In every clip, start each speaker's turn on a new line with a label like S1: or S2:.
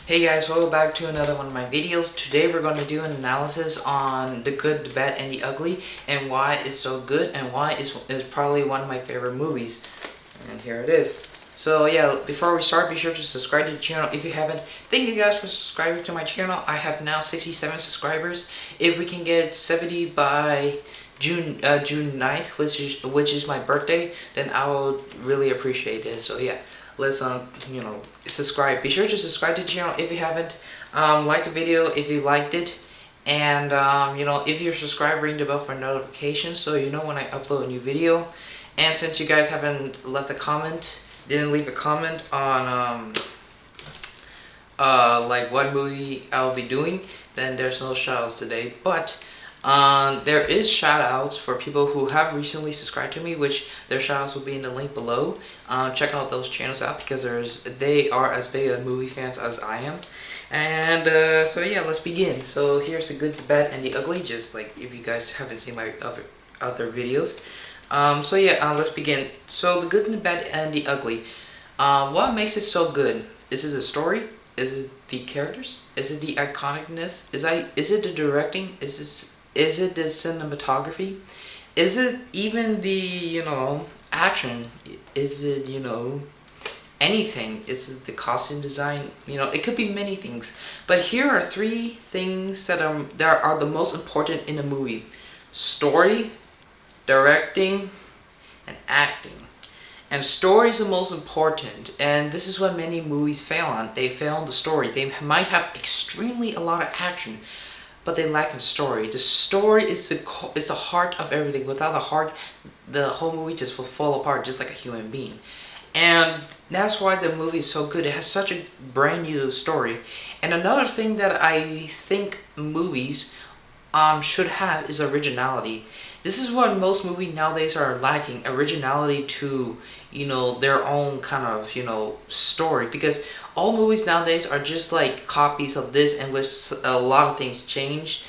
S1: Hey guys, welcome back to another one of my videos. Today we're going to do an analysis on the good, the bad, and the ugly, and why it's so good, and why it's probably one of my favorite movies. And here it is. So yeah, before we start, be sure to subscribe to the channel if you haven't. Thank you guys for subscribing to my channel. I have now 67 subscribers. If we can get 70 by June 9th, which is my birthday, then I will really appreciate it. So yeah, let's subscribe. Be sure to subscribe to the channel if you haven't. Like the video if you liked it, and if you're subscribed, ring the bell for notifications so you know when I upload a new video. And since you guys haven't didn't leave a comment on like what movie I'll be doing, then there's no shoutouts today. But there is shoutouts for people who have recently subscribed to me, which their shoutouts will be in the link below. Check out those channels out because they are as big a movie fans as I am. And so yeah, let's begin. So here's the good, the bad, and the ugly, just like if you guys haven't seen my other videos. So yeah, let's begin. So the good, the bad, and the ugly. What makes it so good? Is it the story? Is it the characters? Is it the iconicness? Is it the directing? Is it the cinematography? Is it even the action? Is it anything? Is it the costume design? It could be many things. But here are three things that are the most important in a movie: story, directing, and acting. And story is the most important, and this is what many movies fail on. They fail on the story. They might have extremely a lot of action, but they lack in story. The story is the heart of everything. Without the heart, the whole movie just will fall apart, just like a human being. And that's why the movie is so good. It has such a brand new story. And another thing that I think movies should have is originality. This is what most movies nowadays are lacking: originality to their own kind of story, because all movies nowadays are just like copies of this, in which a lot of things change.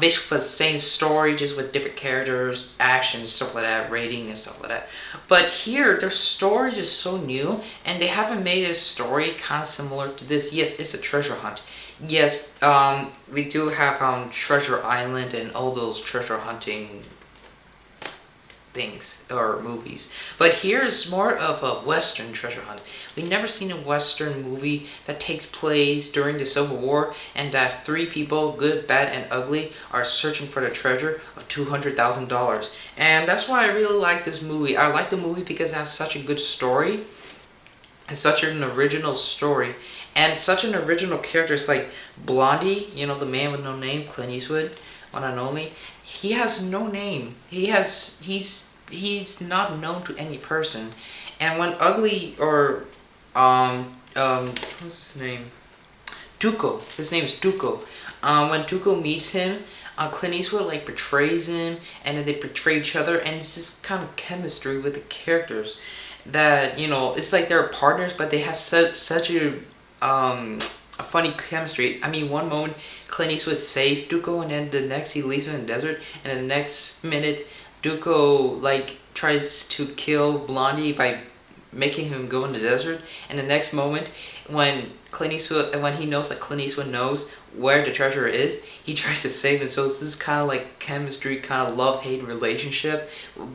S1: Basically the same story, just with different characters, actions, stuff like that, rating and stuff like that. But here, their story is so new, and they haven't made a story kind of similar to this. Yes, it's a treasure hunt. Yes, we do have Treasure Island and all those treasure hunting things or movies, but here is more of a Western treasure hunt. We've never seen a Western movie that takes place during the Civil War, and that three people, good, bad, and ugly, are searching for the treasure of $200,000. And that's why I really like this movie. I like the movie because it has such a good story. It's such an original story, and such an original character. It's like Blondie, the man with no name, Clint Eastwood, one and only. He has no name. He's not known to any person. And when Ugly, or what's his name? Tuco. His name is Tuco. When Tuco meets him, Clint Eastwood like betrays him, and then they betray each other, and it's this kind of chemistry with the characters that it's like they're partners, but they have such a funny chemistry. I mean, one moment Clint Eastwood saves Tuco, and then the next he leaves him in the desert, and the next minute Tuco like tries to kill Blondie by making him go in the desert, and the next moment when he knows that Clint Eastwood knows where the treasure is, he tries to save him. So it's this kind of like chemistry, kind of love-hate relationship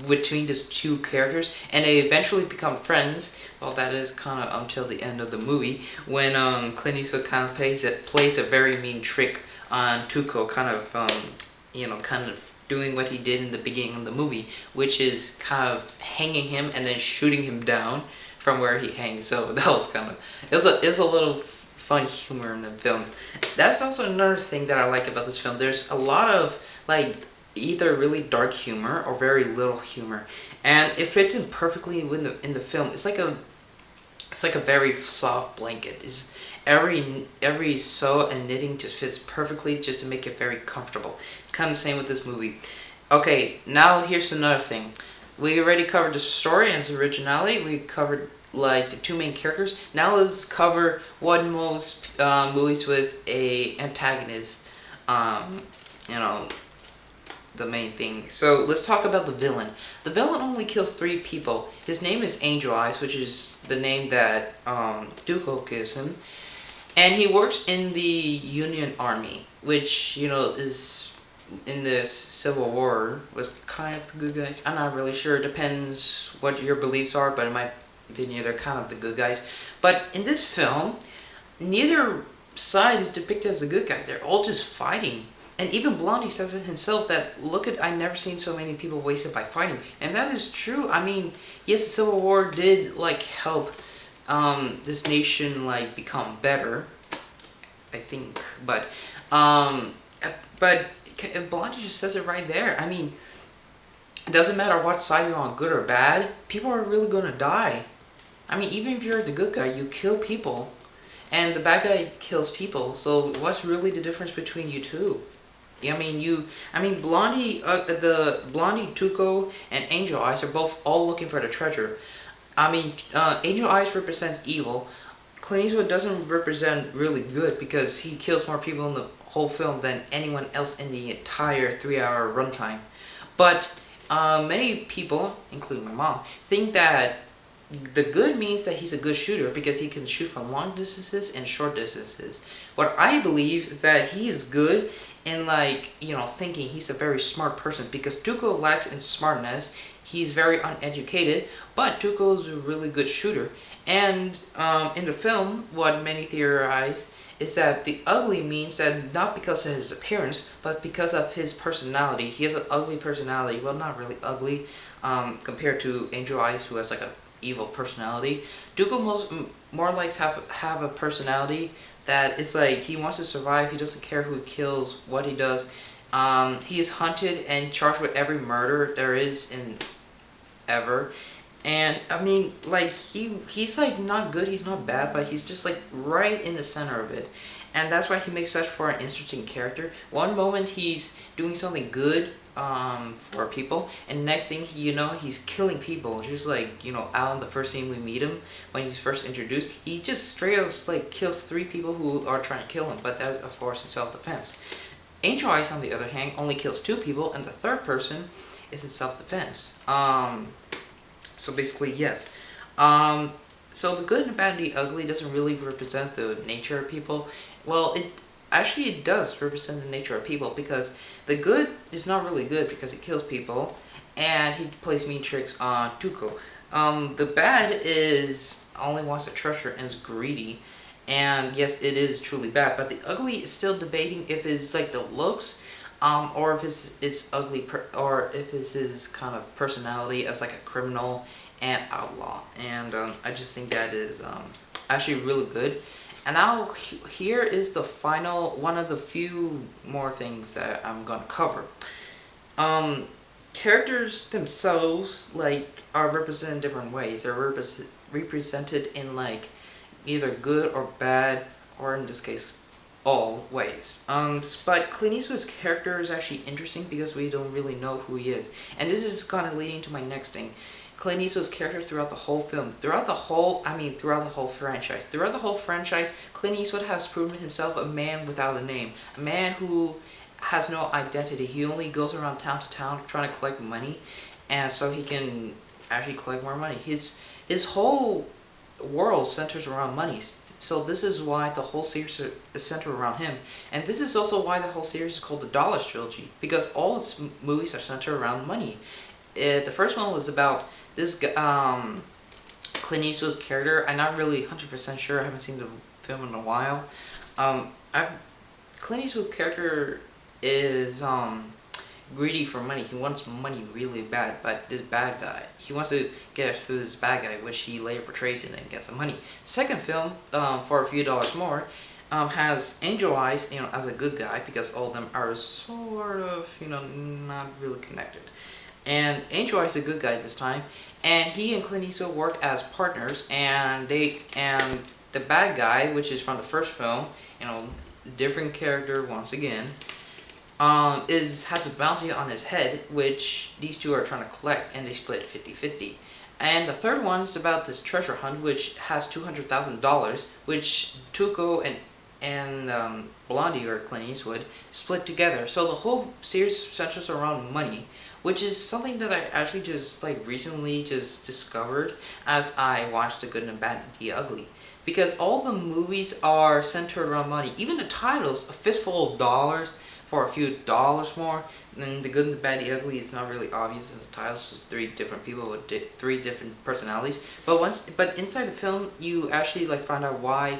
S1: between these two characters, and they eventually become friends. Well, that is kind of until the end of the movie, when Clint Eastwood kind of plays a very mean trick on Tuco, kind of doing what he did in the beginning of the movie, which is kind of hanging him and then shooting him down from where he hangs. So that was it was a little fun humor in the film. That's also another thing that I like about this film. There's a lot of like either really dark humor or very little humor, and it fits in perfectly in the film. It's like a very soft blanket. It's every sew and knitting just fits perfectly, just to make it very comfortable. It's kind of the same with this movie. Okay, now here's another thing. We already covered the story and its originality. We covered like the two main characters. Now let's cover what most movies with a antagonist, the main thing. So let's talk about the villain. The villain only kills 3 people. His name is Angel Eyes, which is the name that Tuco gives him. And he works in the Union Army, which, is in this Civil War was kind of the good guys. I'm not really sure. It depends what your beliefs are, but in my opinion, they're kind of the good guys. But in this film, neither side is depicted as a good guy. They're all just fighting. And even Blondie says it himself that, look at, I never seen so many people wasted by fighting. And that is true. I mean, yes, the Civil War did, help this nation, become better, I think. But Blondie just says it right there. I mean, it doesn't matter what side you're on, good or bad, people are really going to die. I mean, even if you're the good guy, you kill people. And the bad guy kills people, so what's really the difference between you two? Blondie, Tuco, and Angel Eyes are both all looking for the treasure. Angel Eyes represents evil. Clint Eastwood doesn't represent really good because he kills more people in the whole film than anyone else in the entire 3-hour runtime. But many people, including my mom, think that the good means that he's a good shooter because he can shoot from long distances and short distances. What I believe is that he is good in thinking. He's a very smart person because Tuco lacks in smartness. He's very uneducated, but Tuco's a really good shooter. And in the film, what many theorize is that the ugly means that not because of his appearance, but because of his personality. He has an ugly personality. Well, not really ugly compared to Angel Eyes, who has a evil personality. Tuco more likes have a personality that is he wants to survive. He doesn't care who kills, what he does. He is hunted and charged with every murder there is in ever. And he's not good, he's not bad, but he's just right in the center of it. And that's why he makes such for an interesting character. One moment he's doing something good for people, and the next thing he's killing people. Just out in the first scene we meet him, when he's first introduced, he just straight up kills 3 people who are trying to kill him, but that's of course in self-defense. Angel Eyes, on the other hand, only kills 2 people, and the third person is in self-defense. So basically, yes. So the good and bad and the ugly doesn't really represent the nature of people. Well, it does represent the nature of people, because the good is not really good because it kills people, and he plays mean tricks on Tuco. The bad is only wants the treasure and is greedy, and yes, it is truly bad. But the ugly is still debating if it's the looks, or if it's ugly, or if it's his kind of personality as a criminal and outlaw. And I just think that is actually really good. And now here is the final, one of the few more things that I'm gonna cover. Characters themselves are represented in different ways. They're represented in either good or bad, or in this case, all ways. But Clint Eastwood's character is actually interesting because we don't really know who he is. And this is kind of leading to my next thing. Clint Eastwood's character throughout the whole film, throughout the whole franchise. Throughout the whole franchise, Clint Eastwood has proven himself a man without a name. A man who has no identity. He only goes around town to town trying to collect money, and so he can actually collect more money. His whole world centers around money. So this is why the whole series is centered around him. And this is also why the whole series is called the Dollars Trilogy, because all its movies are centered around money. The first one was about this Clint Eastwood's character. I'm not really 100% sure. I haven't seen the film in a while. Clint Eastwood's character is greedy for money. He wants money really bad, but this bad guy, he wants to get it through this bad guy, which he later portrays and then gets the money. Second film, for a few dollars more, has Angel Eyes, as a good guy, because all of them are sort of, not really connected. And Angel Eyes is a good guy this time, and he and Clint Eastwood work as partners, and the bad guy, which is from the first film, different character once again, has a bounty on his head, which these two are trying to collect, and they split 50-50. And the third one is about this treasure hunt, which has $200,000, which Tuco and Blondie, or Clint Eastwood, split together. So the whole series centers around money, which is something that I actually just recently just discovered as I watched The Good and the Bad and the Ugly. because all the movies are centered around money. Even the titles, A Fistful of Dollars for a few dollars more. And The Good, the Bad, the Ugly is not really obvious in the titles. Just three different people with three different personalities. But inside the film, you actually like find out why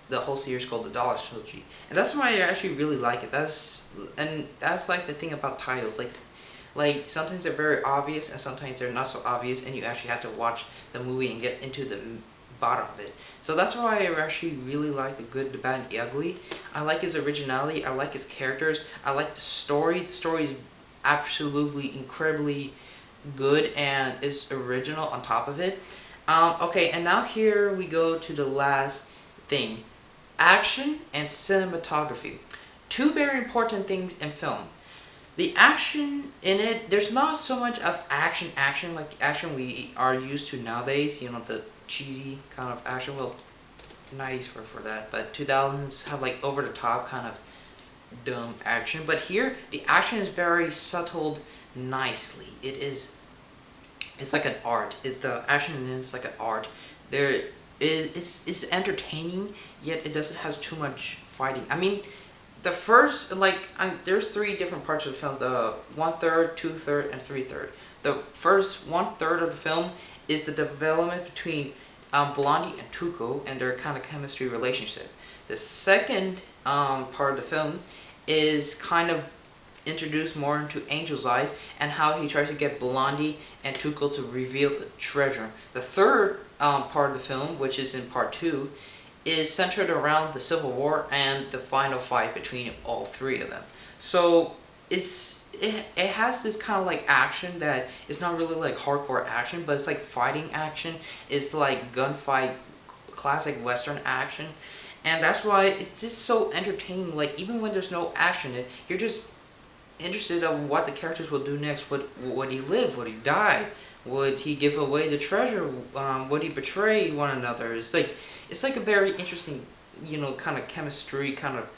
S1: the whole series called the Dollar Trilogy, and that's why I actually really like it. That's like the thing about titles, like sometimes they're very obvious and sometimes they're not so obvious, and you actually have to watch the movie and get into the bottom of it. So that's why I actually really like The Good, the Bad, and the Ugly. I like his originality. I like his characters. I like the story. The story is absolutely incredibly good and is original on top of it. Okay, and now here we go to the last thing. Action and cinematography. Two very important things in film. The action in it, there's not so much of action like the action we are used to nowadays, the cheesy kind of action. Well, 90s for that, but 2000s have like over the top kind of dumb action. But here, the action is very subtle nicely. It's like an art. The action is like an art. It's entertaining, yet it doesn't have too much fighting. I mean, the first there's three different parts of the film: the 1/3, 2/3, and 3/3. The first 1/3 of the film is the development between Blondie and Tuco and their kind of chemistry relationship. The second part of the film is kind of introduced more into Angel's Eyes and how he tries to get Blondie and Tuco to reveal the treasure. The third part of the film, which is in part 2, is centered around the Civil War and the final fight between all three of them. So it has this kind of like action that is not really like hardcore action, but it's like fighting action. It's like gunfight, classic Western action. And that's why it's just so entertaining. Like, even when there's no action, you're just interested of what the characters will do next. Would he live? Would he die? Would he give away the treasure? Would he betray one another? It's like a very interesting, kind of chemistry, kind of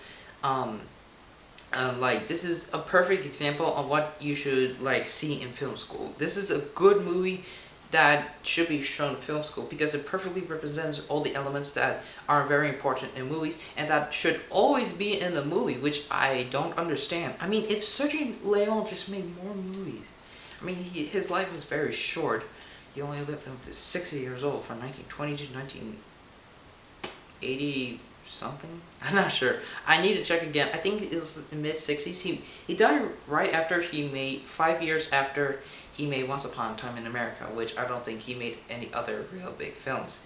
S1: like, this is a perfect example of what you should like see in film school. This is a good movie that should be shown in film school because it perfectly represents all the elements that are very important in movies and that should always be in a movie, which I don't understand. I mean, if Sergio Leone just made more movies, I mean, his life was very short. He only lived until 60 years old, from 1920 to 1980 something. I'm not sure. I need to check again. I think it was the mid-60s. He died right after he made 5 years after he made Once Upon a Time in America, which I don't think he made any other real big films.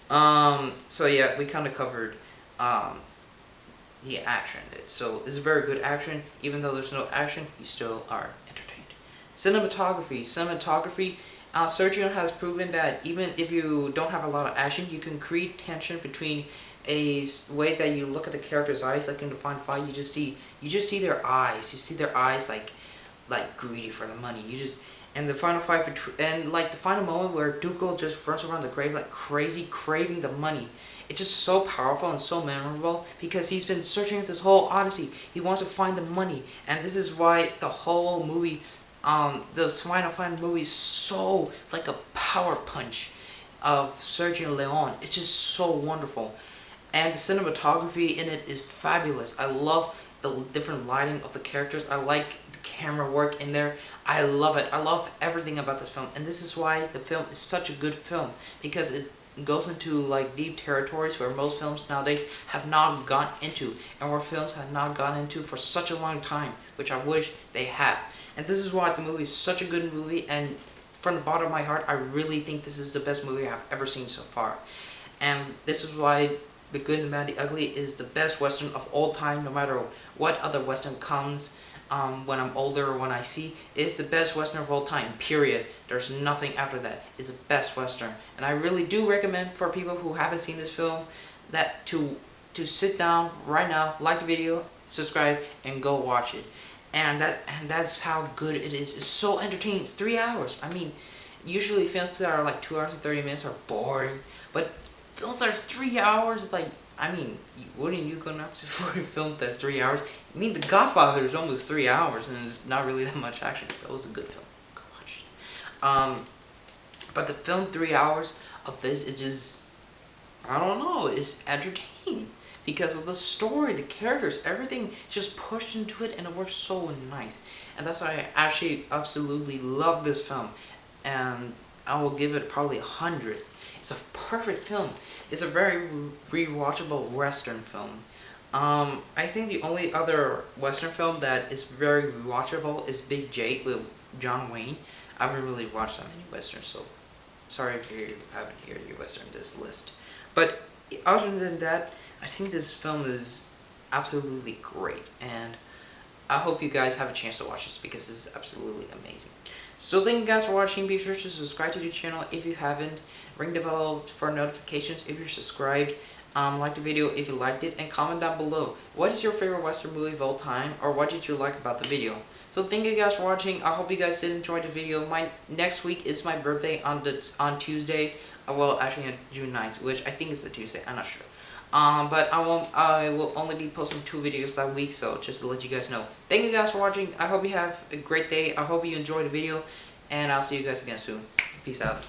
S1: So yeah, we kind of covered the action. So it's a very good action. Even though there's no action, you still are entertained. Cinematography. Sergio has proven that even if you don't have a lot of action, you can create tension between a way that you look at the character's eyes. Like in the final fight, you just see their eyes. You see their eyes like greedy for the money. And the final fight and like the final moment where Tuco just runs around the grave like crazy, craving the money. It's just so powerful and so memorable because he's been searching this whole odyssey. He wants to find the money, and this is why the whole movie, the final fight movie, is so like a power punch of Sergio Leone. It's just so wonderful, and the cinematography in it is fabulous. I love the different lighting of the characters. I like the camera work in there. I love it. I love everything about this film, and this is why the film is such a good film, because it goes into like deep territories where most films nowadays have not gone into, and where films have not gone into for such a long time, which I wish they have. And this is why the movie is such a good movie, and from the bottom of my heart, I really think this is the best movie I've ever seen so far. And this is why The Good, the Bad, the Ugly is the best Western of all time, no matter what other Western comes when I'm older or when I see. It's the best Western of all time, period. There's nothing after that. It's the best Western. And I really do recommend for people who haven't seen this film that to sit down right now, like the video, subscribe, and go watch it. And that's how good it is. It's so entertaining. It's 3 hours. I mean, usually films that are like 2 hours and 30 minutes are boring, but films that are 3 hours, like, I mean, wouldn't you go nuts for a film that's 3 hours? I mean, The Godfather is almost 3 hours, and it's not really that much action. That was a good film. Go watch it. But the film 3 hours of this is just I don't know, it's entertaining because of the story, the characters, everything just pushed into it, and it works so nice. And that's why I actually absolutely love this film, and I will give it probably 100. It's a perfect film. It's a very rewatchable Western film. I think the only other Western film that is very rewatchable is Big Jake with John Wayne. I haven't really watched that many Westerns, so sorry if you haven't heard your Western this list. But other than that, I think this film is absolutely great, and I hope you guys have a chance to watch this because it's absolutely amazing. So thank you guys for watching. Be sure to subscribe to the channel if you haven't. Ring the bell for notifications if you're subscribed. Like the video if you liked it, and comment down below. What is your favorite Western movie of all time, or what did you like about the video? So thank you guys for watching. I hope you guys did enjoy the video. My next week is my birthday on Tuesday. Well, actually on June 9th, which I think is a Tuesday. I'm not sure. But I will only be posting 2 videos that week, so just to let you guys know. Thank you guys for watching. I hope you have a great day. I hope you enjoyed the video, and I'll see you guys again soon. Peace out.